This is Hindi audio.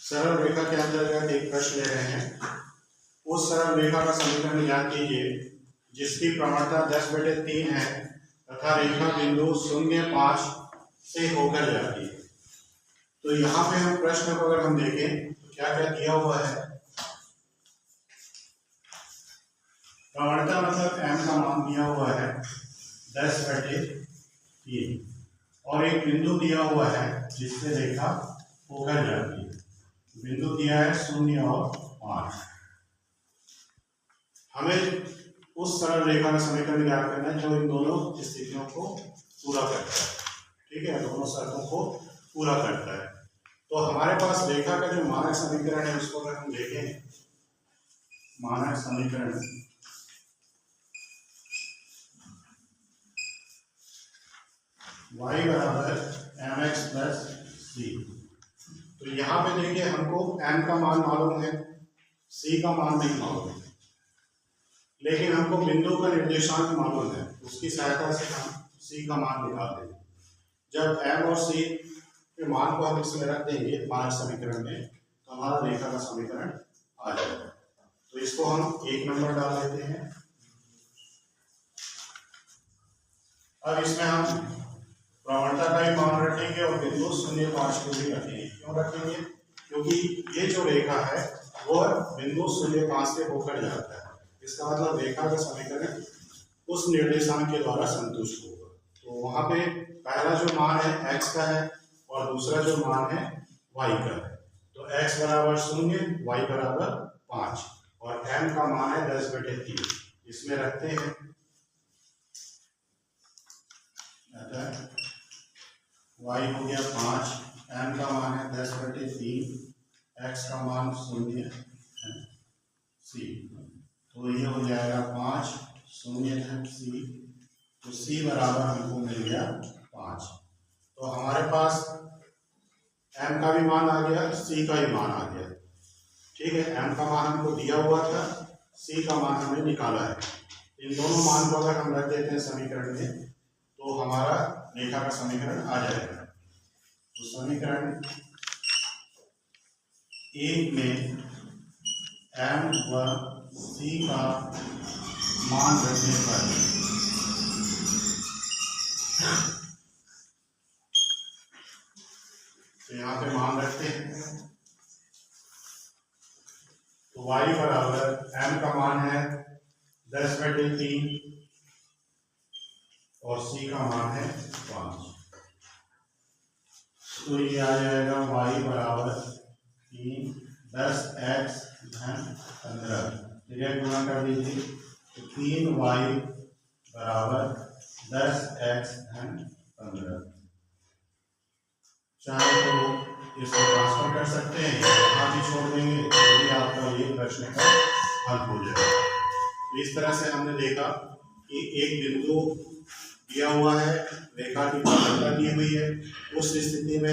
सरल रेखा के अंतर्गत एक प्रश्न ले रहे हैं। उस सरल रेखा का समीकरण ज्ञात कीजिए जिसकी प्रवणता 10/3 है तथा रेखा बिंदु 0,5 से होकर जाती है। तो यहाँ पे हम प्रश्न को अगर हम देखें तो क्या क्या दिया हुआ है। प्रवणता मतलब m का मान दिया हुआ है 10/3 और एक बिंदु दिया हुआ है जिससे रेखा होकर जाती है। बिंदु दिया है 0 और 5। हमें उस सरल रेखा का समीकरण ज्ञात करना है जो इन दोनों स्थितियों को पूरा करता है। ठीक है, दोनों शर्तों को पूरा करता है। तो हमारे पास रेखा का जो मानक समीकरण है उसको अगर हम देखें, मानक समीकरण y बराबर mx प्लस c। तो यहाँ पे देखिए हमको m का मान मालूम है, c का मान नहीं मालूम है, लेकिन हमको बिंदु का निर्देशांक मालूम है। उसकी सहायता से हम c का मान निकाल देंगे। जब m और c के मान को हम इसमें रख देंगे मानक समीकरण में तो हमारा रेखा का समीकरण आ जाएगा। तो इसको हम 1 नंबर डाल देते हैं। अब इसमें हम प्रवणता का भी मान रखेंगे और बिंदु 0,5 को भी रखेंगे। क्यों रखेंगे? क्योंकि ये जो रेखा है वह बिंदु 0,5 से होकर जाता है। इसका मतलब रेखा का समीकरण उस निर्देशांक के द्वारा संतुष्ट होगा। तो वहां पे पहला जो मान है x का है और दूसरा जो मान है y का है। तो x बराबर 0, y बराबर 5 और m का मान है 10/3। इसमें रखते हैं। y हो गया 5, m का मान है 10/3, x का मान 0 है, c। तो ये हो जाएगा 5, 0 है c। तो c बराबर हमको मिल गया 5। तो हमारे पास m का भी मान आ गया, c का भी मान आ गया। ठीक है, m का मान हमको दिया हुआ था, c का मान हमने निकाला है। इन दोनों मान को अगर हम रख देते हैं समीकरण में तो हमारा रेखा का समीकरण आ जाएगा। तो समीकरण 1 में m व c का मान रखने पर तो यहाँ पे मान रखते हैं। तो y बराबर m का मान है 10/3 और c का मान है 5। तो ये आ जाएगा y बराबर 3, 10x धन 15। ठीक, गुणा कर दीजिए। तो 3y बराबर 10x धन 15। चाहे तो इसको ट्रांसफर कर सकते हैं या यहाँ भी छोड़ देंगे तो भी आपका ये प्रश्न का हल हो जाएगा। तो इस तरह से हमने देखा कि एक बिंदु दिया हुआ है, रेखा की प्रवणता दी हुई है, उस स्थिति में